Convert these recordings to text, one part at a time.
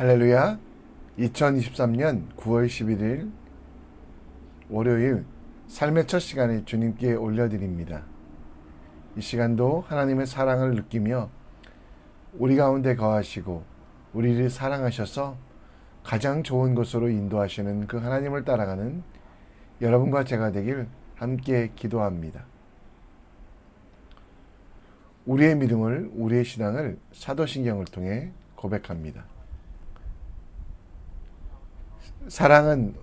할렐루야. 2023년 9월 11일 월요일 삶의 첫 시간에 주님께 올려드립니다. 이 시간도 하나님의 사랑을 느끼며 우리 가운데 거하시고 우리를 사랑하셔서 가장 좋은 곳으로 인도하시는 그 하나님을 따라가는 여러분과 제가 되길 함께 기도합니다. 우리의 믿음을, 우리의 신앙을 사도신경을 통해 고백합니다. 사랑은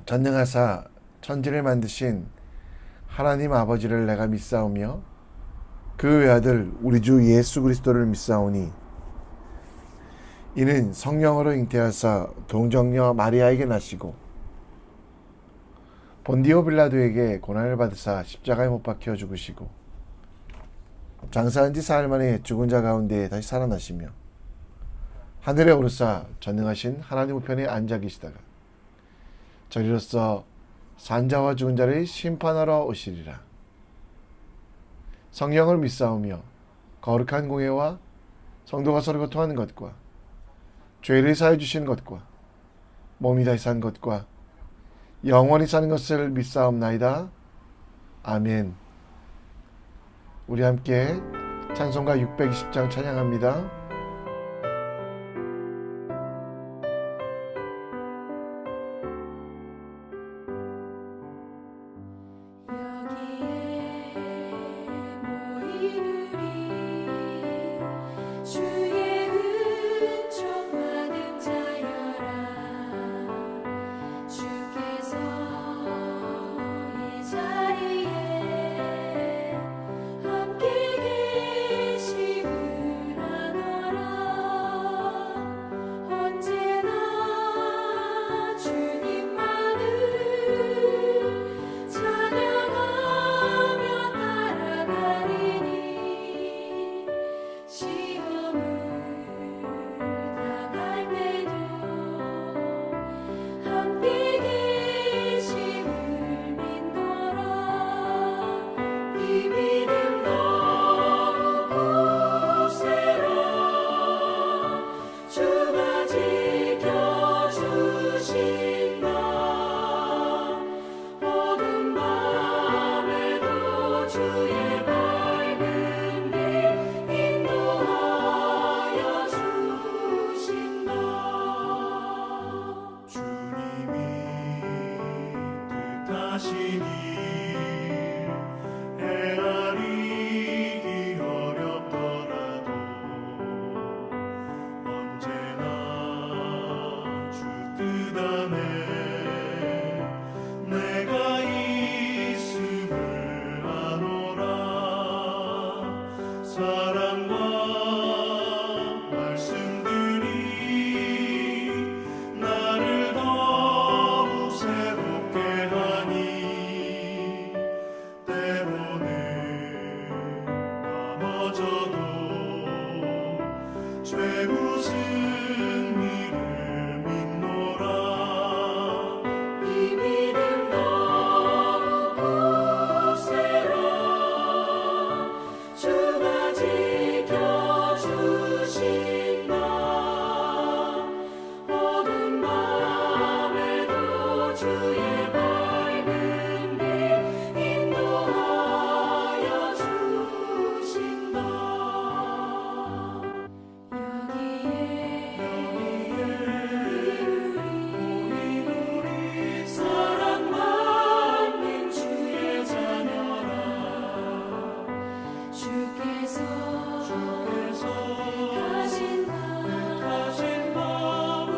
전능하사 천지를 만드신 하나님 아버지를 내가 믿사오며 그 외아들 우리 주 예수 그리스도를 믿사오니 이는 성령으로 잉태하사 동정녀 마리아에게 나시고 본디오 빌라도에게 고난을 받으사 십자가에 못 박혀 죽으시고 장사한 지 사흘 만에 죽은 자 가운데 다시 살아나시며 하늘에 오르사 전능하신 하나님 우편에 앉아 계시다가 저리로서 산자와 죽은 자를 심판하러 오시리라. 성령을 믿사오며 거룩한 공예와 성도가 서로 교통하는 것과 죄를 사해 주시는 것과 몸이 다시 산 것과 영원히 사는 것을 믿사옵나이다. 아멘. 우리 함께 찬송가 620장 찬양합니다.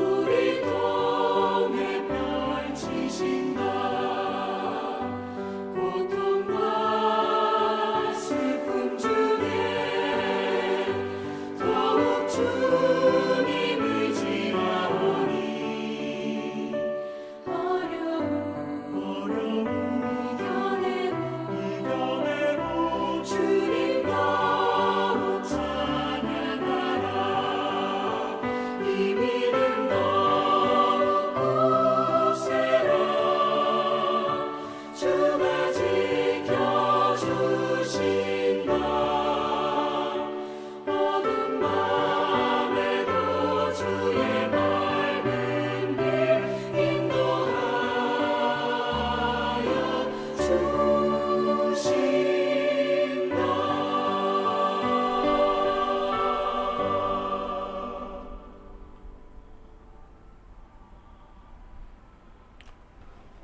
우리 통해 펼치신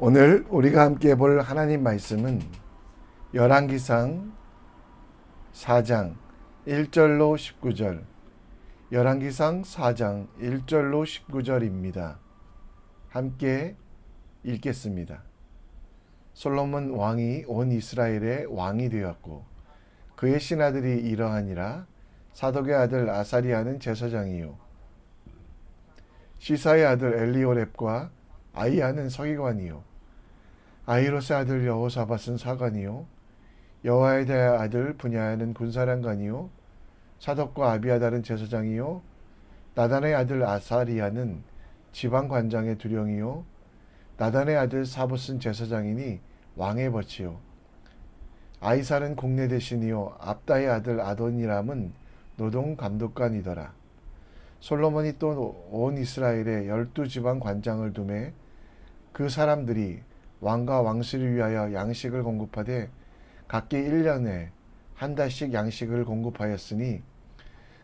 오늘 우리가 함께 볼 하나님 말씀은 열왕기상 4장 1절로 19절, 열왕기상 4장 1절로 19절입니다. 함께 읽겠습니다. 솔로몬 왕이 온 이스라엘의 왕이 되었고 그의 신하들이 이러하니라. 사독의 아들 아사리아는 제사장이요 시사의 아들 엘리오렙과 아이야는 서기관이요 아히롯의 아들 여호사밧은 사관이요 여호와의 아들 분야는 군사령관이요 사독과 아비아달은 제사장이요 나단의 아들 아사리아는 지방관장의 두령이요 나단의 아들 사봇은 제사장이니 왕의 벗이요 아이살은 공내 대신이요 압다의 아들 아도니람은 노동 감독관이더라. 솔로몬이 또 온 이스라엘에 12지방 관장을 두매 그 사람들이 왕과 왕실을 위하여 양식을 공급하되 각기 1년에 한 달씩 양식을 공급하였으니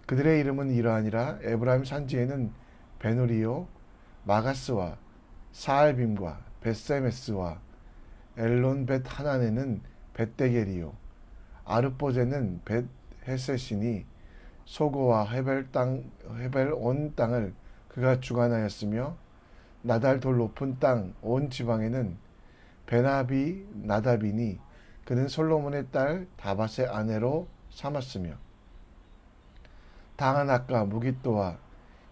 그들의 이름은 이러하니라. 에브라임 산지에는 베누리요 마가스와 사알빔과 벳세메스와 엘론 벳 하난에는 벳데겔이요 아르보제는 벳 헤셋이니 소고와 헤벨 온 땅을 그가 주관하였으며 나달 돌 높은 땅 온 지방에는 베나비 나답이니 그는 솔로몬의 딸 다밧의 아내로 삼았으며 다하낙과 무깃도와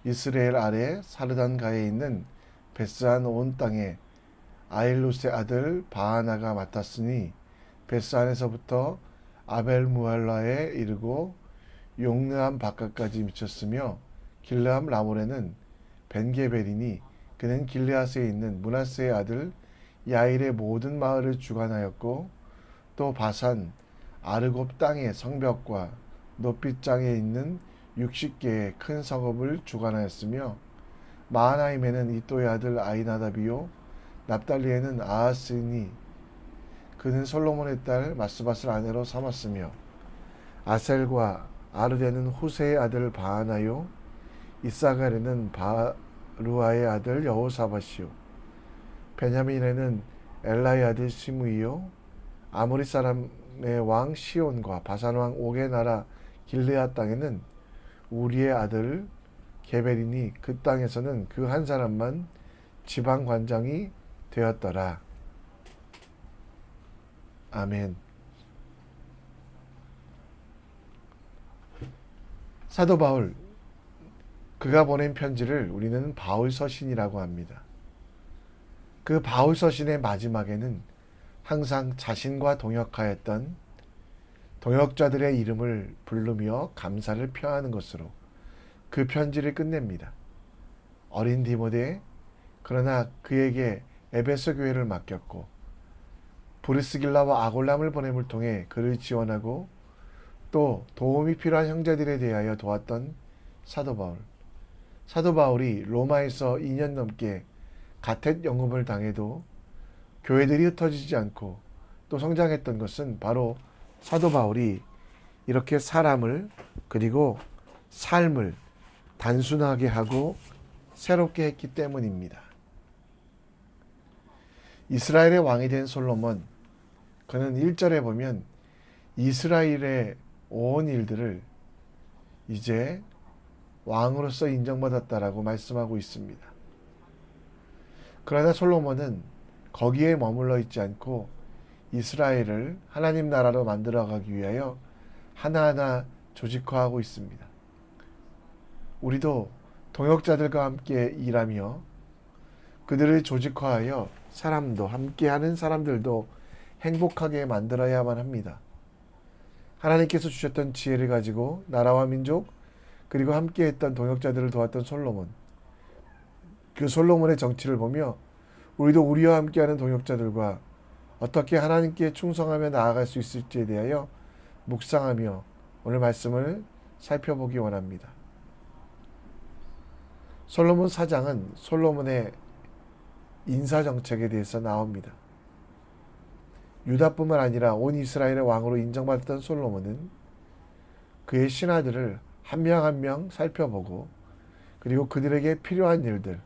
이스라엘 아래 사르단가에 있는 베스안 온 땅에 아일롯의 아들 바하나가 맡았으니 베스안에서부터 아벨무할라에 이르고 용르암 바깥까지 미쳤으며 길르암 라몰에는 벤게벨이니 그는 길르앗에 있는 므낫세의 아들 야일의 모든 마을을 주관하였고 또 바산 아르곱 땅의 성벽과 높이장에 있는 60개의 큰 성읍을 주관하였으며 마하나임에는 이또의 아들 아이나답이요 납달리에는 아하스니 그는 솔로몬의 딸 마스밧을 아내로 삼았으며 아셀과 아르데는 후세의 아들 바하나요 이사갈에는 바루아의 아들 여호사밧이요 베냐민에는 엘라의 아들 시므이요 아모리 사람의 왕 시온과 바산 왕 옥의 나라 길르앗 땅에는 우리의 아들 게벨이니 그 땅에서는 그 한 사람만 지방 관장이 되었더라. 아멘. 사도 바울, 그가 보낸 편지를 우리는 바울 서신이라고 합니다. 그 바울 서신의 마지막에는 항상 자신과 동역하였던 동역자들의 이름을 부르며 감사를 표하는 것으로 그 편지를 끝냅니다. 어린 디모데, 그러나 그에게 에베소 교회를 맡겼고 브리스길라와 아골람을 보냄을 통해 그를 지원하고 또 도움이 필요한 형제들에 대하여 도왔던 사도 바울. 사도 바울이 로마에서 2년 넘게 가택 영업을 당해도 교회들이 흩어지지 않고 또 성장했던 것은 바로 사도 바울이 이렇게 사람을 그리고 삶을 단순하게 하고 새롭게 했기 때문입니다. 이스라엘의 왕이 된 솔로몬, 그는 1절에 보면 이스라엘의 온 일들을 이제 왕으로서 인정받았다라고 말씀하고 있습니다. 그러나 솔로몬은 거기에 머물러 있지 않고 이스라엘을 하나님 나라로 만들어가기 위하여 하나하나 조직화하고 있습니다. 우리도 동역자들과 함께 일하며 그들을 조직화하여 사람도 함께하는 사람들도 행복하게 만들어야만 합니다. 하나님께서 주셨던 지혜를 가지고 나라와 민족 그리고 함께했던 동역자들을 도왔던 솔로몬, 그 솔로몬의 정치를 보며 우리도 우리와 함께하는 동역자들과 어떻게 하나님께 충성하며 나아갈 수 있을지에 대하여 묵상하며 오늘 말씀을 살펴보기 원합니다. 솔로몬 사장은 솔로몬의 인사정책에 대해서 나옵니다. 유다뿐만 아니라 온 이스라엘의 왕으로 인정받았던 솔로몬은 그의 신하들을 한 명 한 명 살펴보고 그리고 그들에게 필요한 일들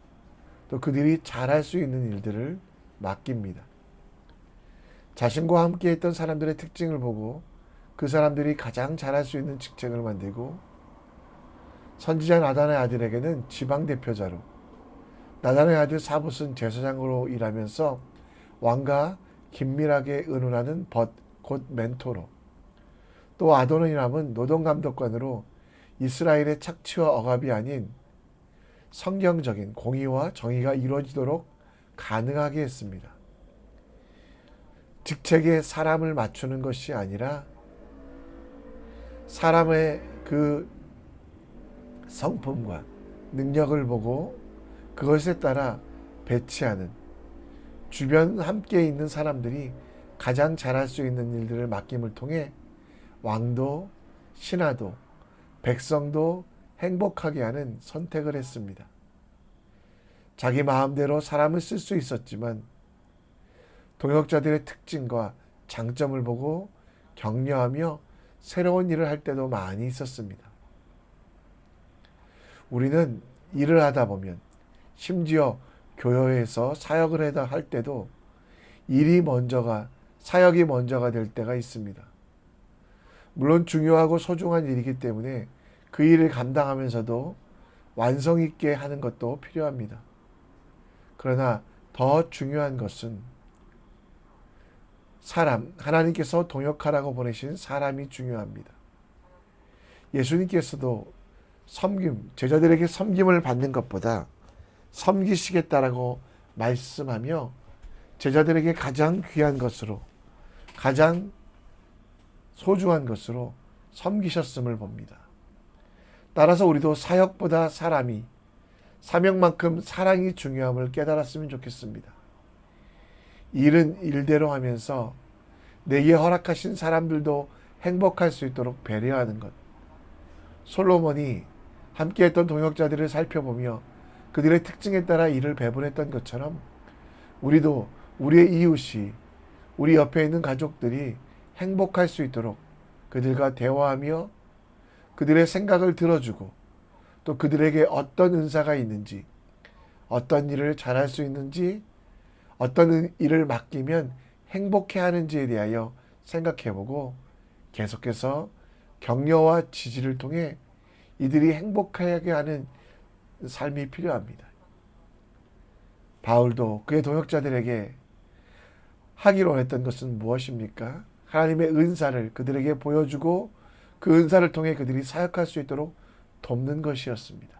또 그들이 잘할 수 있는 일들을 맡깁니다. 자신과 함께 했던 사람들의 특징을 보고 그 사람들이 가장 잘할 수 있는 직책을 만들고, 선지자 나단의 아들에게는 지방대표자로, 나단의 아들 사봇은 제사장으로 일하면서 왕과 긴밀하게 의논하는 곧 멘토로, 또 아도니람은 노동감독관으로 이스라엘의 착취와 억압이 아닌 성경적인 공의와 정의가 이루어지도록 가능하게 했습니다. 직책에 사람을 맞추는 것이 아니라 사람의 그 성품과 능력을 보고 그것에 따라 배치하는, 주변 함께 있는 사람들이 가장 잘할 수 있는 일들을 맡김을 통해 왕도 신하도 백성도 행복하게 하는 선택을 했습니다. 자기 마음대로 사람을 쓸 수 있었지만 동역자들의 특징과 장점을 보고 격려하며 새로운 일을 할 때도 많이 있었습니다. 우리는 일을 하다 보면, 심지어 교회에서 사역을 할 때도 사역이 먼저가 될 때가 있습니다. 물론 중요하고 소중한 일이기 때문에 그 일을 감당하면서도 완성 있게 하는 것도 필요합니다. 그러나 더 중요한 것은 하나님께서 동역하라고 보내신 사람이 중요합니다. 예수님께서도 제자들에게 섬김을 받는 것보다 섬기시겠다라고 말씀하며 제자들에게 가장 귀한 것으로, 가장 소중한 것으로 섬기셨음을 봅니다. 따라서 우리도 사역보다 사명만큼 사랑이 중요함을 깨달았으면 좋겠습니다. 일은 일대로 하면서 내게 허락하신 사람들도 행복할 수 있도록 배려하는 것. 솔로몬이 함께했던 동역자들을 살펴보며 그들의 특징에 따라 일을 배분했던 것처럼 우리도 우리의 이웃이, 우리 옆에 있는 가족들이 행복할 수 있도록 그들과 대화하며 그들의 생각을 들어주고, 또 그들에게 어떤 은사가 있는지, 어떤 일을 잘할 수 있는지, 어떤 일을 맡기면 행복해 하는지에 대하여 생각해보고 계속해서 격려와 지지를 통해 이들이 행복하게 하는 삶이 필요합니다. 바울도 그의 동역자들에게 하기로 원했던 것은 무엇입니까? 하나님의 은사를 그들에게 보여주고 그 은사를 통해 그들이 사역할 수 있도록 돕는 것이었습니다.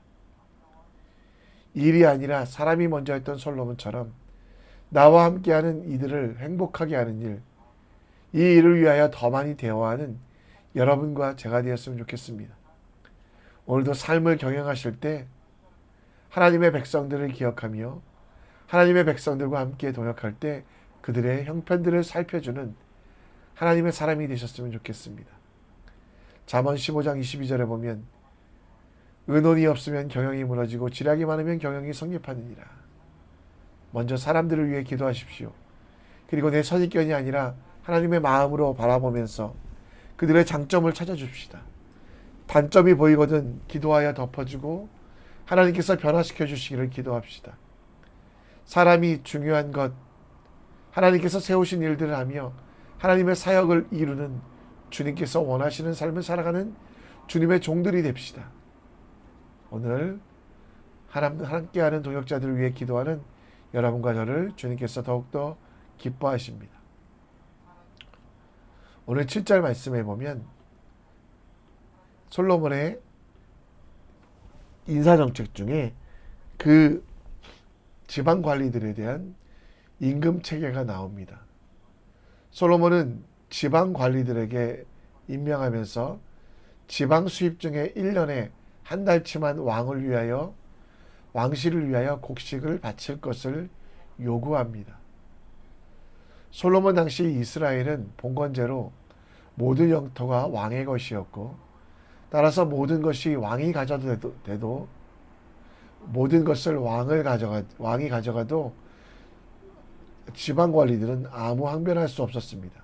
일이 아니라 사람이 먼저 했던 솔로몬처럼 나와 함께하는 이들을 행복하게 하는 일, 이 일을 위하여 더 많이 대화하는 여러분과 제가 되었으면 좋겠습니다. 오늘도 삶을 경영하실 때 하나님의 백성들을 기억하며 하나님의 백성들과 함께 동역할 때 그들의 형편들을 살펴주는 하나님의 사람이 되셨으면 좋겠습니다. 잠언 15장 22절에 보면 의논이 없으면 경영이 무너지고 지략이 많으면 경영이 성립하느니라. 먼저 사람들을 위해 기도하십시오. 그리고 내 선입견이 아니라 하나님의 마음으로 바라보면서 그들의 장점을 찾아줍시다. 단점이 보이거든 기도하여 덮어주고 하나님께서 변화시켜 주시기를 기도합시다. 사람이 중요한 것, 하나님께서 세우신 일들을 하며 하나님의 사역을 이루는, 주님께서 원하시는 삶을 살아가는 주님의 종들이 됩시다. 오늘 함께하는 동역자들을 위해 기도하는 여러분과 저를 주님께서 더욱더 기뻐하십니다. 오늘 7절 말씀에 보면 솔로몬의 인사정책 중에 그 지방 관리들에 대한 임금 체계가 나옵니다. 솔로몬은 지방 관리들에게 임명하면서 지방 수입 중에 1년에 한 달치만 왕실을 위하여 곡식을 바칠 것을 요구합니다. 솔로몬 당시 이스라엘은 봉건제로 모든 영토가 왕의 것이었고, 따라서 모든 것이 왕이 가져도 돼도 모든 것을 왕이 가져가도 지방 관리들은 아무 항변할 수 없었습니다.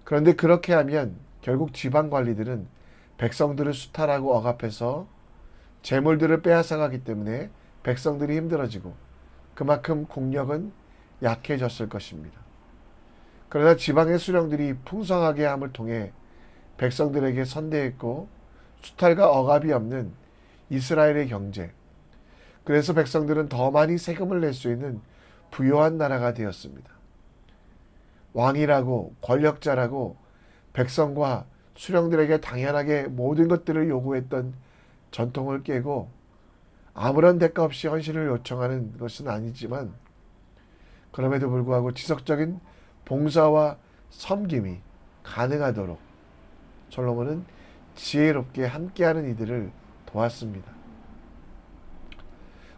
그런데 그렇게 하면 결국 지방 관리들은 백성들을 수탈하고 억압해서 재물들을 빼앗아가기 때문에 백성들이 힘들어지고 그만큼 국력은 약해졌을 것입니다. 그러나 지방의 수령들이 풍성하게 함을 통해 백성들에게 선대했고 수탈과 억압이 없는 이스라엘의 경제, 그래서 백성들은 더 많이 세금을 낼 수 있는 부유한 나라가 되었습니다. 왕이라고 권력자라고 백성과 수령들에게 당연하게 모든 것들을 요구했던 전통을 깨고 아무런 대가 없이 헌신을 요청하는 것은 아니지만, 그럼에도 불구하고 지속적인 봉사와 섬김이 가능하도록 솔로몬은 지혜롭게 함께하는 이들을 도왔습니다.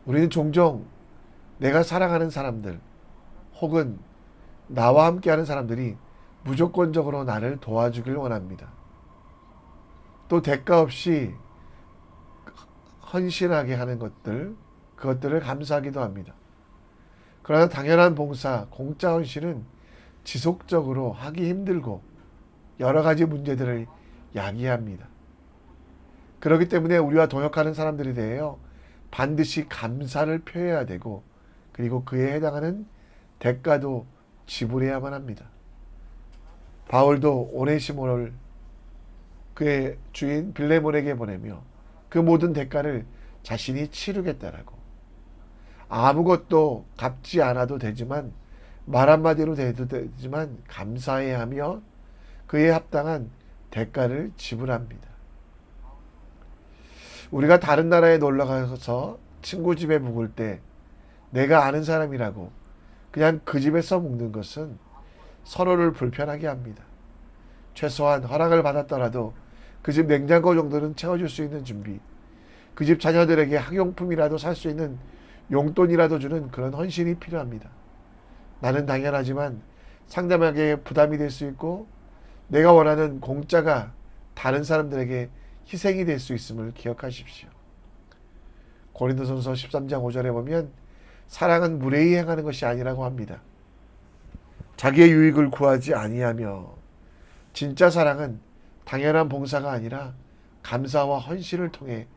우리는 종종 내가 사랑하는 사람들 혹은 나와 함께하는 사람들이 무조건적으로 나를 도와주길 원합니다. 또 대가 없이 헌신하게 하는 그것들을 감사하기도 합니다. 그러나 당연한 봉사, 공짜 헌신은 지속적으로 하기 힘들고 여러 가지 문제들을 야기합니다. 그렇기 때문에 우리와 동역하는 사람들에 대하여 반드시 감사를 표해야 되고, 그리고 그에 해당하는 대가도 지불해야만 합니다. 바울도 오네시모를 그의 주인 빌레몬에게 보내며 그 모든 대가를 자신이 치르겠다라고, 아무것도 갚지 않아도 되지만, 말 한마디로 돼도 되지만 감사해야 하며 그에 합당한 대가를 지불합니다. 우리가 다른 나라에 놀러 가서 친구 집에 묵을 때 내가 아는 사람이라고 그냥 그 집에서 묵는 것은 서로를 불편하게 합니다. 최소한 허락을 받았더라도 그 집 냉장고 정도는 채워줄 수 있는 준비, 그 집 자녀들에게 학용품이라도 살 수 있는 용돈이라도 주는 그런 헌신이 필요합니다. 나는 당연하지만 상대방에게 부담이 될 수 있고, 내가 원하는 공짜가 다른 사람들에게 희생이 될 수 있음을 기억하십시오. 고린도전서 13장 5절에 보면 사랑은 무례히 행하는 것이 아니라고 합니다. 자기의 유익을 구하지 아니하며, 진짜 사랑은 당연한 봉사가 아니라 감사와 헌신을 통해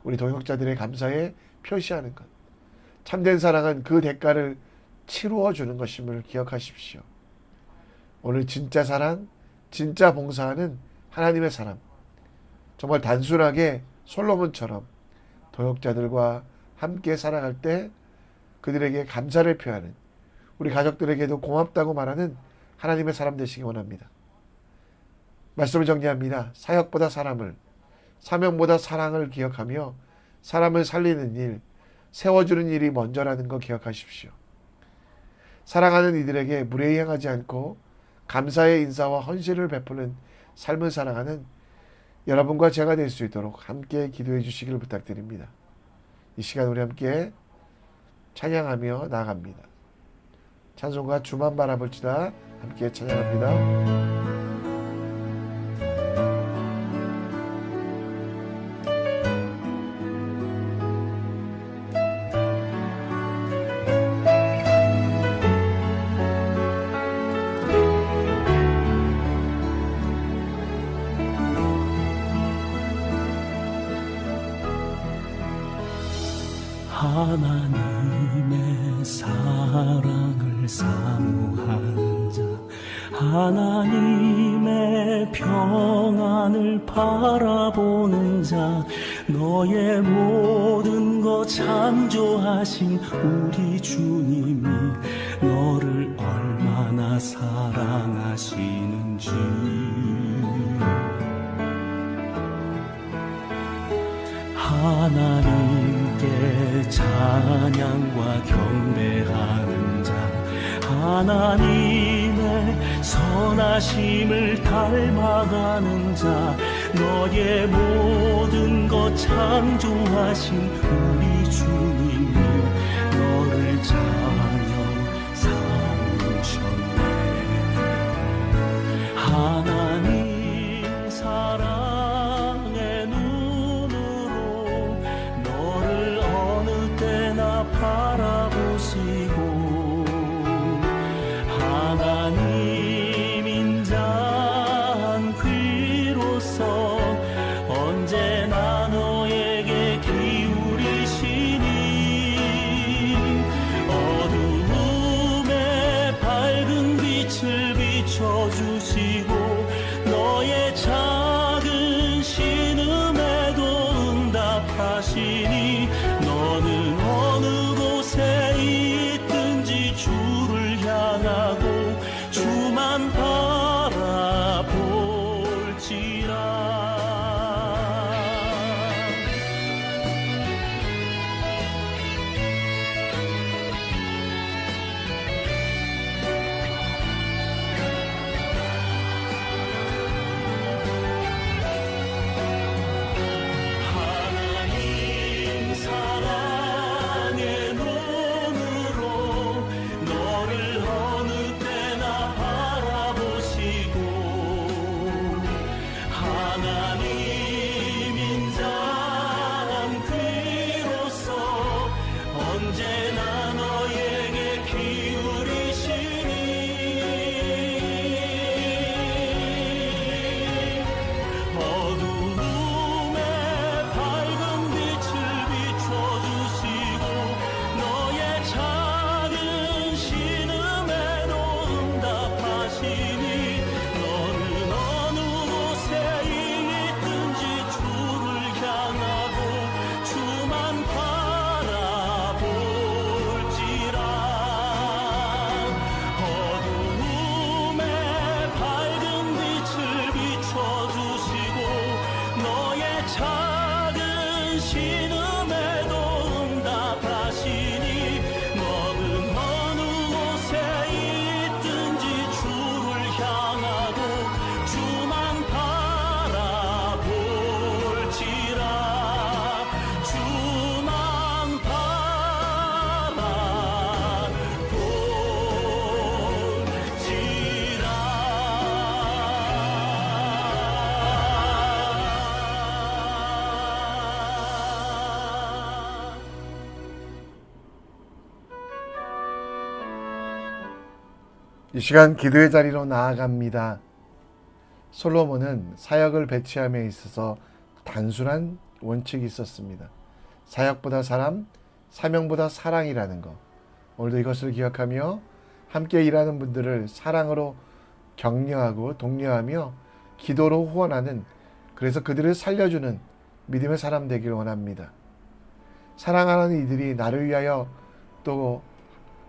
우리 동역자들의 감사에 표시하는 것. 참된 사랑은 그 대가를 치루어 주는 것임을 기억하십시오. 오늘 진짜 사랑, 진짜 봉사하는 하나님의 사람, 정말 단순하게 솔로몬처럼 동역자들과 함께 살아갈 때 그들에게 감사를 표하는, 우리 가족들에게도 고맙다고 말하는 하나님의 사람 되시기 원합니다. 말씀을 정리합니다. 사역보다 사람을, 사명보다 사랑을 기억하며 사람을 살리는 일, 세워주는 일이 먼저라는 거 기억하십시오. 사랑하는 이들에게 무례히 행하지 않고 감사의 인사와 헌신을 베푸는 삶을 살아가는 여러분과 제가 될 수 있도록 함께 기도해 주시길 부탁드립니다. 이 시간 우리 함께 찬양하며 나아갑니다. 찬송가 주만 바라볼지다 함께 찬양합니다. 하나님의 사랑을 사모하는 자, 하나님의 평안을 바라보는 자, 너의 모든 것 창조하신 우리 주님이 너를 얼마나 사랑하시는지 하나님께 찬양과 경배하는 자, 하나님의 선하심을 닮아가는 자, 너의 모든 것 창조하신 우리 주님이 너를 자녀 삼으셨네. 하나님 사랑의 눈으로 너를 어느 때나 바라보시고, 하나님 인자한 귀로서 언제나 너에게 기울이시니 이 시간 기도의 자리로 나아갑니다. 솔로몬은 사역을 배치함에 있어서 단순한 원칙이 있었습니다. 사역보다 사람, 사명보다 사랑이라는 것. 오늘도 이것을 기억하며 함께 일하는 분들을 사랑으로 격려하고 독려하며 기도로 후원하는, 그래서 그들을 살려주는 믿음의 사람 되길 원합니다. 사랑하는 이들이 나를 위하여, 또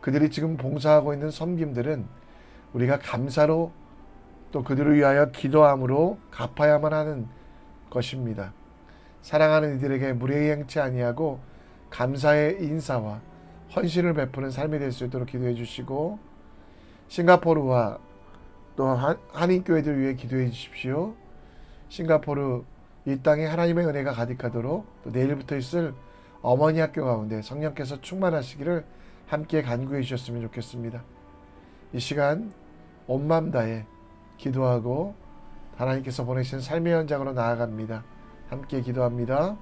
그들이 지금 봉사하고 있는 섬김들은 우리가 감사로 또 그들을 위하여 기도함으로 갚아야만 하는 것입니다. 사랑하는 이들에게 무례히 행치 아니하고 감사의 인사와 헌신을 베푸는 삶이 될 수 있도록 기도해 주시고, 싱가포르와 또 한인교회들 위해 기도해 주십시오. 싱가포르 이 땅에 하나님의 은혜가 가득하도록, 또 내일부터 있을 어머니 학교 가운데 성령께서 충만하시기를 함께 간구해 주셨으면 좋겠습니다. 이 시간 온 마음 다해 기도하고 하나님께서 보내신 삶의 현장으로 나아갑니다. 함께 기도합니다.